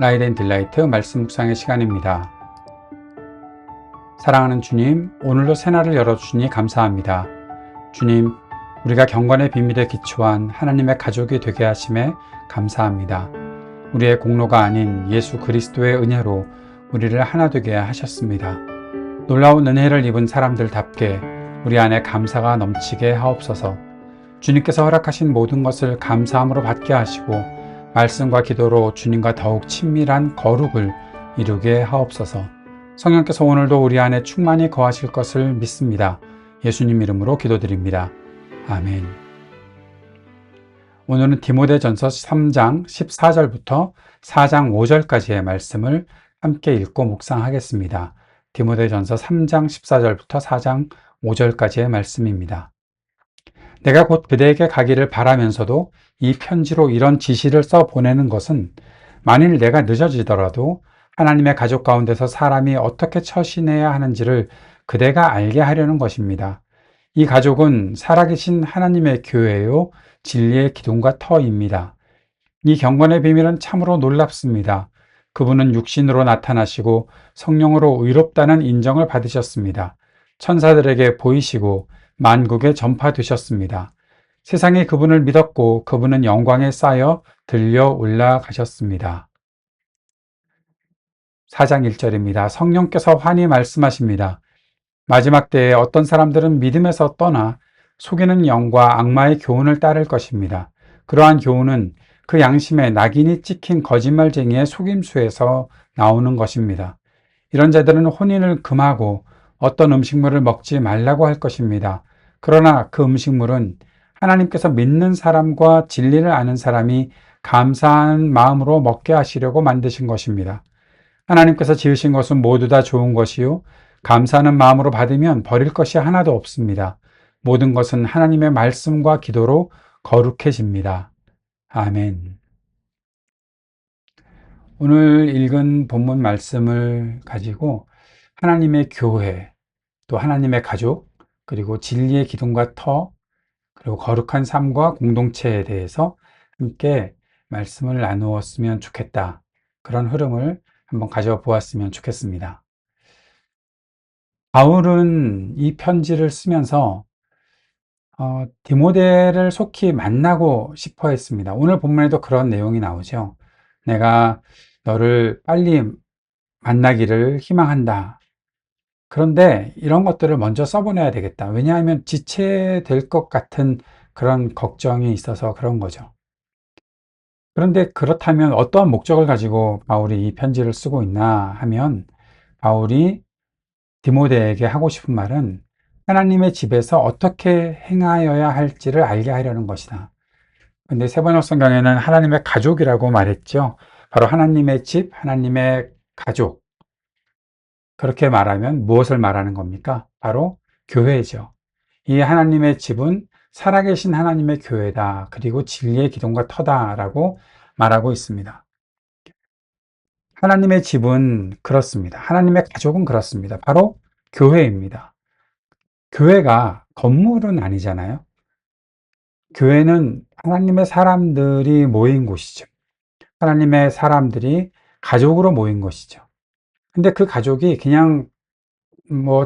라이트 앤 딜라이트 말씀 묵상의 시간입니다. 사랑하는 주님, 오늘도 새날을 열어주시니 감사합니다. 주님, 우리가 경건의 비밀에 기초한 하나님의 가족이 되게 하심에 감사합니다. 우리의 공로가 아닌 예수 그리스도의 은혜로 우리를 하나 되게 하셨습니다. 놀라운 은혜를 입은 사람들답게 우리 안에 감사가 넘치게 하옵소서. 주님께서 허락하신 모든 것을 감사함으로 받게 하시고 말씀과 기도로 주님과 더욱 친밀한 거룩을 이루게 하옵소서. 성령께서 오늘도 우리 안에 충만히 거하실 것을 믿습니다. 예수님 이름으로 기도드립니다. 아멘. 오늘은 디모데전서 3장 14절부터 4장 5절까지의 말씀을 함께 읽고 묵상하겠습니다. 디모데전서 3장 14절부터 4장 5절까지의 말씀입니다. 내가 곧 그대에게 가기를 바라면서도 이 편지로 이런 지시를 써 보내는 것은 만일 내가 늦어지더라도 하나님의 가족 가운데서 사람이 어떻게 처신해야 하는지를 그대가 알게 하려는 것입니다. 이 가족은 살아계신 하나님의 교회요 진리의 기둥과 터입니다. 이 경건의 비밀은 참으로 놀랍습니다. 그분은 육신으로 나타나시고 성령으로 의롭다는 인정을 받으셨습니다. 천사들에게 보이시고 만국에 전파되셨습니다. 세상이 그분을 믿었고 그분은 영광에 쌓여 들려 올라가셨습니다. 4장 1절입니다. 성령께서 환히 말씀하십니다. 마지막 때에 어떤 사람들은 믿음에서 떠나 속이는 영과 악마의 교훈을 따를 것입니다. 그러한 교훈은 그 양심에 낙인이 찍힌 거짓말쟁이의 속임수에서 나오는 것입니다. 이런 자들은 혼인을 금하고 어떤 음식물을 먹지 말라고 할 것입니다. 그러나 그 음식물은 하나님께서 믿는 사람과 진리를 아는 사람이 감사한 마음으로 먹게 하시려고 만드신 것입니다. 하나님께서 지으신 것은 모두 다 좋은 것이요 감사하는 마음으로 받으면 버릴 것이 하나도 없습니다. 모든 것은 하나님의 말씀과 기도로 거룩해집니다. 아멘. 오늘 읽은 본문 말씀을 가지고 하나님의 교회, 또 하나님의 가족, 그리고 진리의 기둥과 터, 그리고 거룩한 삶과 공동체에 대해서 함께 말씀을 나누었으면 좋겠다. 그런 흐름을 한번 가져보았으면 좋겠습니다. 바울은 이 편지를 쓰면서 디모데를 속히 만나고 싶어 했습니다. 오늘 본문에도 그런 내용이 나오죠. 내가 너를 빨리 만나기를 희망한다. 그런데 이런 것들을 먼저 써보내야 되겠다. 왜냐하면 지체될 것 같은 그런 걱정이 있어서 그런 거죠. 그런데 그렇다면 어떠한 목적을 가지고 바울이 이 편지를 쓰고 있나 하면 바울이 디모데에게 하고 싶은 말은 하나님의 집에서 어떻게 행하여야 할지를 알게 하려는 것이다. 근데 세번역 성경에는 하나님의 가족이라고 말했죠. 바로 하나님의 집, 하나님의 가족. 그렇게 말하면 무엇을 말하는 겁니까? 바로 교회죠. 이 하나님의 집은 살아계신 하나님의 교회다. 그리고 진리의 기둥과 터다라고 말하고 있습니다. 하나님의 집은 그렇습니다. 하나님의 가족은 그렇습니다. 바로 교회입니다. 교회가 건물은 아니잖아요. 교회는 하나님의 사람들이 모인 곳이죠. 하나님의 사람들이 가족으로 모인 것이죠. 근데 그 가족이 그냥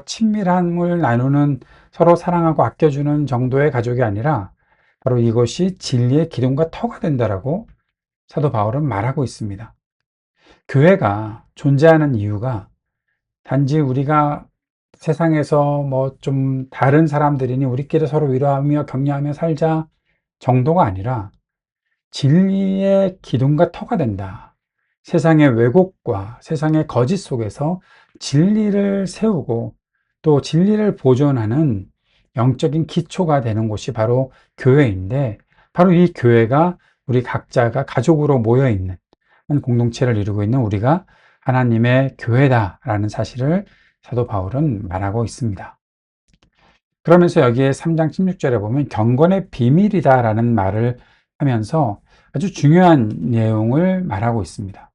친밀함을 나누는 서로 사랑하고 아껴주는 정도의 가족이 아니라 바로 이것이 진리의 기둥과 터가 된다라고 사도 바울은 말하고 있습니다. 교회가 존재하는 이유가 단지 우리가 세상에서 좀 다른 사람들이니 우리끼리 서로 위로하며 격려하며 살자 정도가 아니라 진리의 기둥과 터가 된다. 세상의 왜곡과 세상의 거짓 속에서 진리를 세우고 또 진리를 보존하는 영적인 기초가 되는 곳이 바로 교회인데, 바로 이 교회가 우리 각자가 가족으로 모여 있는 한 공동체를 이루고 있는 우리가 하나님의 교회다라는 사실을 사도 바울은 말하고 있습니다. 그러면서 여기에 3장 16절에 보면 경건의 비밀이다라는 말을 하면서 아주 중요한 내용을 말하고 있습니다.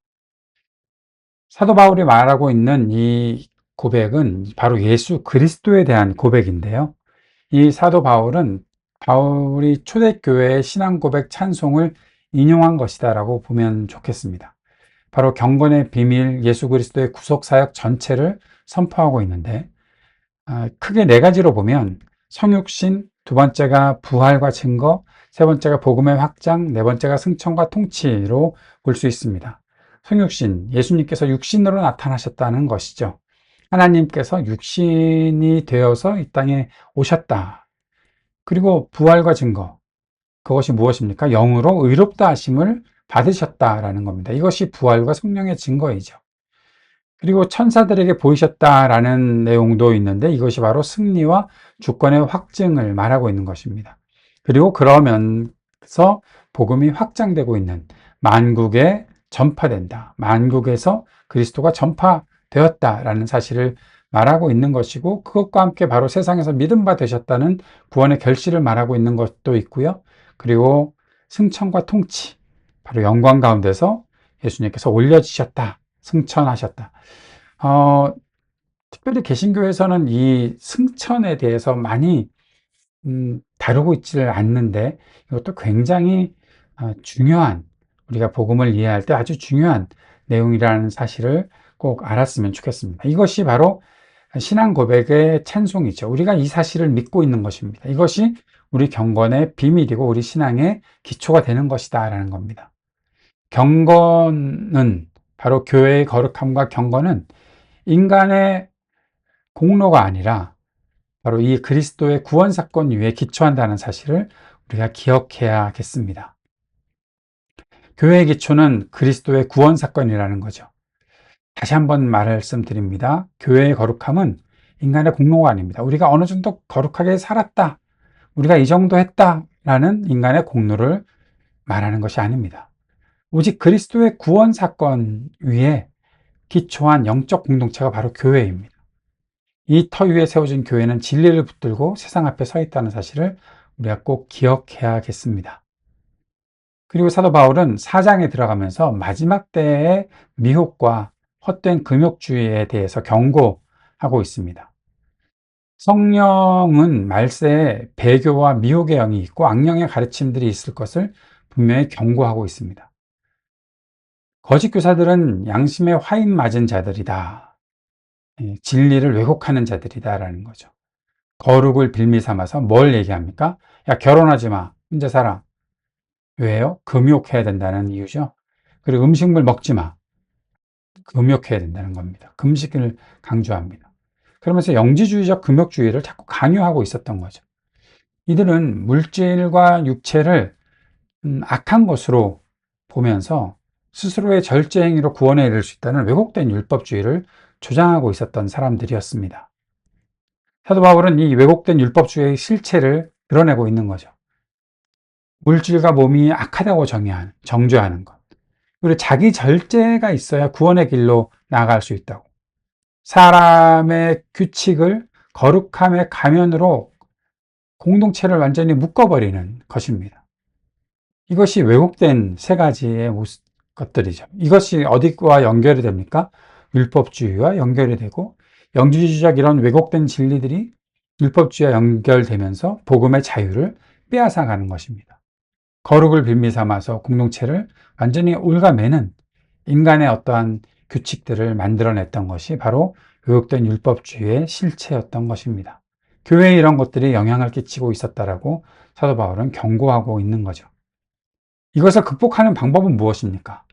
사도 바울이 말하고 있는 이 고백은 바로 예수 그리스도에 대한 고백인데요. 이 사도 바울은 바울이 초대교회의 신앙 고백 찬송을 인용한 것이다라고 보면 좋겠습니다. 바로 경건의 비밀, 예수 그리스도의 구속 사역 전체를 선포하고 있는데, 크게 네 가지로 보면 성육신, 두 번째가 부활과 증거, 세 번째가 복음의 확장, 네 번째가 승천과 통치로 볼 수 있습니다. 성육신, 예수님께서 육신으로 나타나셨다는 것이죠. 하나님께서 육신이 되어서 이 땅에 오셨다. 그리고 부활과 증거, 그것이 무엇입니까? 영으로 의롭다 하심을 받으셨다라는 겁니다. 이것이 부활과 성령의 증거이죠. 그리고 천사들에게 보이셨다라는 내용도 있는데, 이것이 바로 승리와 주권의 확증을 말하고 있는 것입니다. 그리고 그러면서 복음이 확장되고 있는, 만국에 전파된다, 만국에서 그리스도가 전파되었다라는 사실을 말하고 있는 것이고, 그것과 함께 바로 세상에서 믿음 바 되셨다는 구원의 결실을 말하고 있는 것도 있고요. 그리고 승천과 통치, 바로 영광 가운데서 예수님께서 올려지셨다, 승천하셨다. 특별히 개신교에서는 이 승천에 대해서 많이 다루고 있지를 않는데, 이것도 굉장히 중요한, 우리가 복음을 이해할 때 아주 중요한 내용이라는 사실을 꼭 알았으면 좋겠습니다. 이것이 바로 신앙 고백의 찬송이죠. 우리가 이 사실을 믿고 있는 것입니다. 이것이 우리 경건의 비밀이고 우리 신앙의 기초가 되는 것이다 라는 겁니다. 경건은, 바로 교회의 거룩함과 경건은 인간의 공로가 아니라 바로 이 그리스도의 구원 사건 위에 기초한다는 사실을 우리가 기억해야겠습니다. 교회의 기초는 그리스도의 구원 사건이라는 거죠. 다시 한번 말씀드립니다. 교회의 거룩함은 인간의 공로가 아닙니다. 우리가 어느 정도 거룩하게 살았다, 우리가 이 정도 했다라는 인간의 공로를 말하는 것이 아닙니다. 오직 그리스도의 구원 사건 위에 기초한 영적 공동체가 바로 교회입니다. 이 터 위에 세워진 교회는 진리를 붙들고 세상 앞에 서 있다는 사실을 우리가 꼭 기억해야겠습니다. 그리고 사도 바울은 4장에 들어가면서 마지막 때의 미혹과 헛된 금욕주의에 대해서 경고하고 있습니다. 성령은 말세에 배교와 미혹의 영이 있고 악령의 가르침들이 있을 것을 분명히 경고하고 있습니다. 거짓 교사들은 양심에 화인 맞은 자들이다, 진리를 왜곡하는 자들이다라는 거죠. 거룩을 빌미 삼아서 뭘 얘기합니까? 야, 결혼하지 마, 혼자 살아. 왜요? 금욕해야 된다는 이유죠. 그리고 음식물 먹지 마, 금욕해야 된다는 겁니다. 금식을 강조합니다. 그러면서 영지주의적 금욕주의를 자꾸 강요하고 있었던 거죠. 이들은 물질과 육체를 악한 것으로 보면서 스스로의 절제 행위로 구원에 이를 수 있다는 왜곡된 율법주의를 주장하고 있었던 사람들이었습니다. 사도 바울은 이 왜곡된 율법주의의 실체를 드러내고 있는 거죠. 물질과 몸이 악하다고 정죄하는 것. 그리고 자기 절제가 있어야 구원의 길로 나아갈 수 있다고. 사람의 규칙을 거룩함의 가면으로 공동체를 완전히 묶어버리는 것입니다. 이것이 왜곡된 세 가지의 것들이죠. 이것이 어디와 연결이 됩니까? 율법주의와 연결이 되고, 영지주의적 이런 왜곡된 진리들이 율법주의와 연결되면서 복음의 자유를 빼앗아가는 것입니다. 거룩을 빌미 삼아서 공동체를 완전히 올가매는 인간의 어떠한 규칙들을 만들어냈던 것이 바로 왜곡된 율법주의의 실체였던 것입니다. 교회에 이런 것들이 영향을 끼치고 있었다라고 사도 바울은 경고하고 있는 거죠. 이것을 극복하는 방법은 무엇입니까?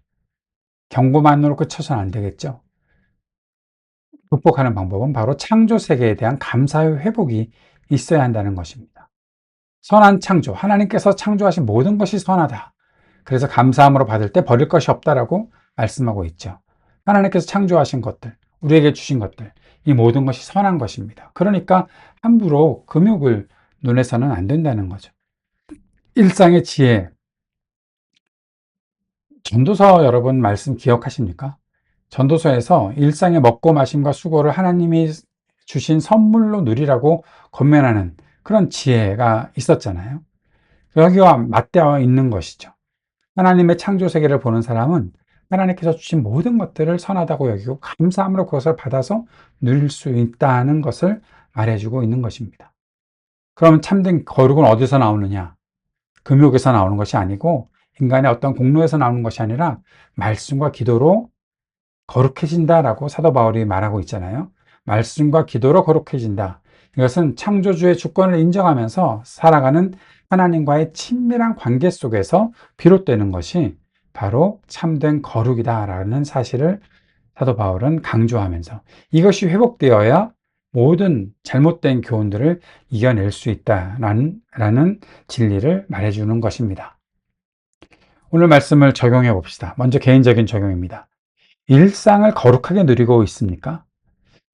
경고만으로 그쳐서는 안 되겠죠. 극복하는 방법은 바로 창조 세계에 대한 감사의 회복이 있어야 한다는 것입니다. 선한 창조, 하나님께서 창조하신 모든 것이 선하다, 그래서 감사함으로 받을 때 버릴 것이 없다라고 말씀하고 있죠. 하나님께서 창조하신 것들, 우리에게 주신 것들, 이 모든 것이 선한 것입니다. 그러니까 함부로 금욕을 논해서는 안 된다는 거죠. 일상의 지혜, 전도서 여러분 말씀 기억하십니까? 전도서에서 일상의 먹고 마심과 수고를 하나님이 주신 선물로 누리라고 권면하는 그런 지혜가 있었잖아요. 여기와 맞닿아 있는 것이죠. 하나님의 창조 세계를 보는 사람은 하나님께서 주신 모든 것들을 선하다고 여기고 감사함으로 그것을 받아서 누릴 수 있다는 것을 말해주고 있는 것입니다. 그럼 참된 거룩은 어디서 나오느냐? 금욕에서 나오는 것이 아니고 인간의 어떤 공로에서 나오는 것이 아니라 말씀과 기도로 거룩해진다라고 사도 바울이 말하고 있잖아요. 말씀과 기도로 거룩해진다. 이것은 창조주의 주권을 인정하면서 살아가는 하나님과의 친밀한 관계 속에서 비롯되는 것이 바로 참된 거룩이다라는 사실을 사도 바울은 강조하면서 이것이 회복되어야 모든 잘못된 교훈들을 이겨낼 수 있다라는 진리를 말해주는 것입니다. 오늘 말씀을 적용해 봅시다. 먼저 개인적인 적용입니다. 일상을 거룩하게 누리고 있습니까?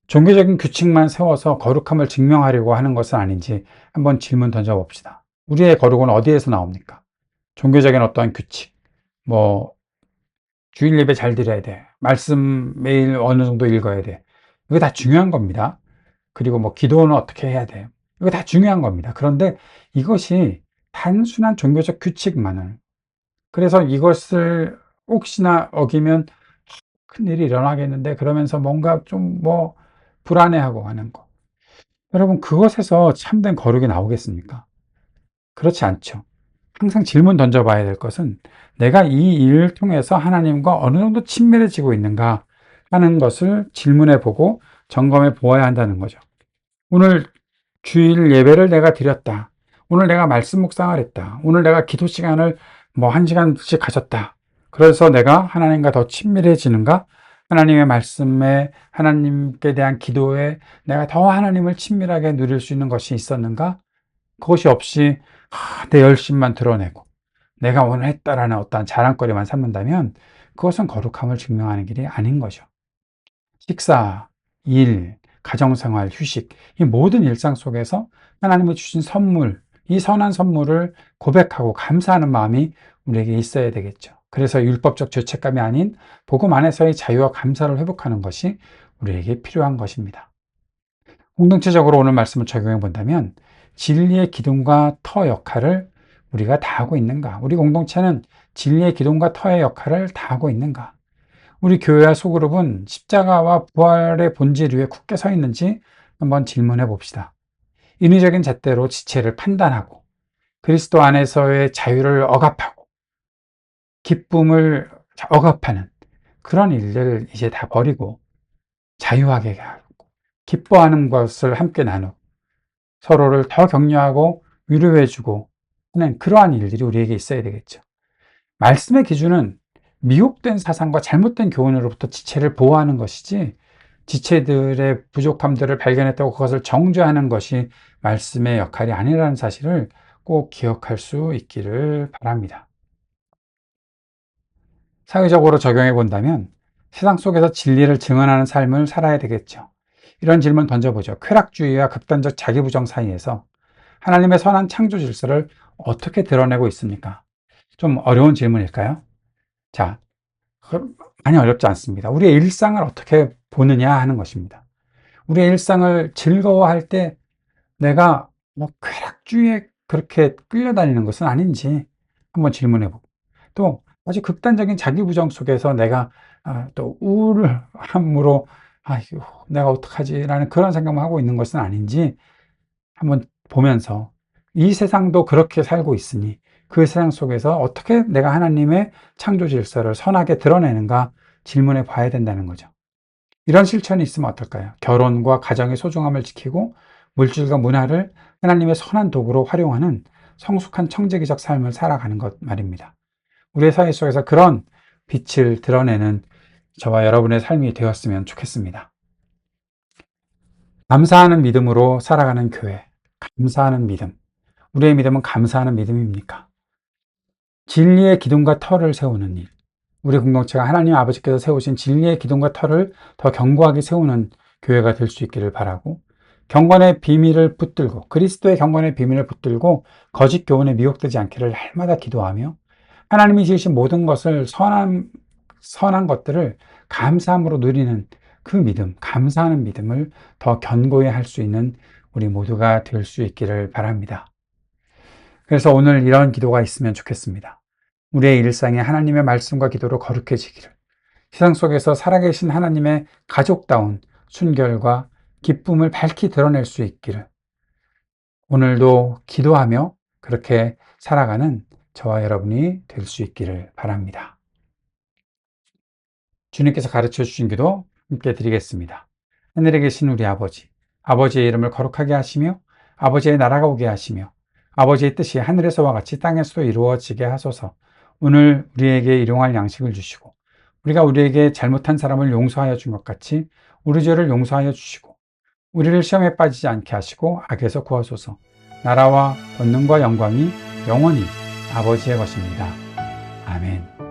종교적인 규칙만 세워서 거룩함을 증명하려고 하는 것은 아닌지 한번 질문 던져봅시다. 우리의 거룩은 어디에서 나옵니까? 종교적인 어떠한 규칙, 뭐 주일 예배 잘 드려야 돼, 말씀 매일 어느 정도 읽어야 돼, 이거 다 중요한 겁니다. 그리고 뭐 기도는 어떻게 해야 돼, 이거 다 중요한 겁니다. 그런데 이것이 단순한 종교적 규칙만을, 그래서 이것을 혹시나 어기면 큰일이 일어나겠는데 그러면서 뭔가 좀 뭐 불안해하고 하는 거, 여러분 그것에서 참된 거룩이 나오겠습니까? 그렇지 않죠. 항상 질문 던져봐야 될 것은 내가 이 일을 통해서 하나님과 어느 정도 친밀해지고 있는가 하는 것을 질문해 보고 점검해 보아야 한다는 거죠. 오늘 주일 예배를 내가 드렸다, 오늘 내가 말씀 묵상을 했다, 오늘 내가 기도 시간을 뭐 1시간씩 가졌다, 그래서 내가 하나님과 더 친밀해지는가? 하나님의 말씀에, 하나님께 대한 기도에 내가 더 하나님을 친밀하게 누릴 수 있는 것이 있었는가? 그것이 없이 내 열심만 드러내고 내가 오늘 했다라는 어떠한 자랑거리만 삼는다면 그것은 거룩함을 증명하는 길이 아닌 거죠. 식사, 일, 가정생활, 휴식, 이 모든 일상 속에서 하나님이 주신 선물, 이 선한 선물을 고백하고 감사하는 마음이 우리에게 있어야 되겠죠. 그래서 율법적 죄책감이 아닌 복음 안에서의 자유와 감사를 회복하는 것이 우리에게 필요한 것입니다. 공동체적으로 오늘 말씀을 적용해 본다면 진리의 기둥과 터 역할을 우리가 다하고 있는가? 우리 공동체는 진리의 기둥과 터의 역할을 다하고 있는가? 우리 교회와 소그룹은 십자가와 부활의 본질 위에 굳게 서 있는지 한번 질문해 봅시다. 인위적인 잣대로 지체를 판단하고 그리스도 안에서의 자유를 억압하고 기쁨을 억압하는 그런 일들을 이제 다 버리고 자유하게 하고 기뻐하는 것을 함께 나누고 서로를 더 격려하고 위로해주고 하는 그러한 일들이 우리에게 있어야 되겠죠. 말씀의 기준은 미혹된 사상과 잘못된 교훈으로부터 지체를 보호하는 것이지, 지체들의 부족함들을 발견했다고 그것을 정죄하는 것이 말씀의 역할이 아니라는 사실을 꼭 기억할 수 있기를 바랍니다. 사회적으로 적용해 본다면 세상 속에서 진리를 증언하는 삶을 살아야 되겠죠. 이런 질문 던져보죠. 쾌락주의와 극단적 자기부정 사이에서 하나님의 선한 창조 질서를 어떻게 드러내고 있습니까? 좀 어려운 질문일까요? 자, 많이 어렵지 않습니다. 우리의 일상을 어떻게 보느냐 하는 것입니다. 우리의 일상을 즐거워할 때 내가 뭐 쾌락주의에 그렇게 끌려다니는 것은 아닌지 한번 질문해보고, 또 아주 극단적인 자기부정 속에서 내가 또 우울함으로 아이고 내가 어떡하지 라는 그런 생각만 하고 있는 것은 아닌지 한번 보면서, 이 세상도 그렇게 살고 있으니 그 세상 속에서 어떻게 내가 하나님의 창조 질서를 선하게 드러내는가 질문해 봐야 된다는 거죠. 이런 실천이 있으면 어떨까요? 결혼과 가정의 소중함을 지키고 물질과 문화를 하나님의 선한 도구로 활용하는 성숙한 청지기적 삶을 살아가는 것 말입니다. 우리의 사회 속에서 그런 빛을 드러내는 저와 여러분의 삶이 되었으면 좋겠습니다. 감사하는 믿음으로 살아가는 교회, 감사하는 믿음. 우리의 믿음은 감사하는 믿음입니까? 진리의 기둥과 터를 세우는 일. 우리 공동체가 하나님 아버지께서 세우신 진리의 기둥과 터를 더 견고하게 세우는 교회가 될 수 있기를 바라고, 경건의 비밀을 붙들고, 그리스도의 경건의 비밀을 붙들고 거짓 교훈에 미혹되지 않기를 날마다 기도하며, 하나님이 지으신 모든 것을 선한 것들을 감사함으로 누리는 그 믿음, 감사하는 믿음을 더 견고히 할 수 있는 우리 모두가 될 수 있기를 바랍니다. 그래서 오늘 이런 기도가 있으면 좋겠습니다. 우리의 일상에 하나님의 말씀과 기도로 거룩해지기를, 세상 속에서 살아계신 하나님의 가족다운 순결과 기쁨을 밝히 드러낼 수 있기를, 오늘도 기도하며 그렇게 살아가는 저와 여러분이 될 수 있기를 바랍니다. 주님께서 가르쳐 주신 기도 함께 드리겠습니다. 하늘에 계신 우리 아버지, 아버지의 이름을 거룩하게 하시며 아버지의 나라가 오게 하시며 아버지의 뜻이 하늘에서와 같이 땅에서도 이루어지게 하소서. 오늘 우리에게 일용할 양식을 주시고 우리가 우리에게 잘못한 사람을 용서하여 준 것 같이 우리 죄를 용서하여 주시고 우리를 시험에 빠지지 않게 하시고 악에서 구하소서. 나라와 권능과 영광이 영원히 아버지의 것입니다. 아멘.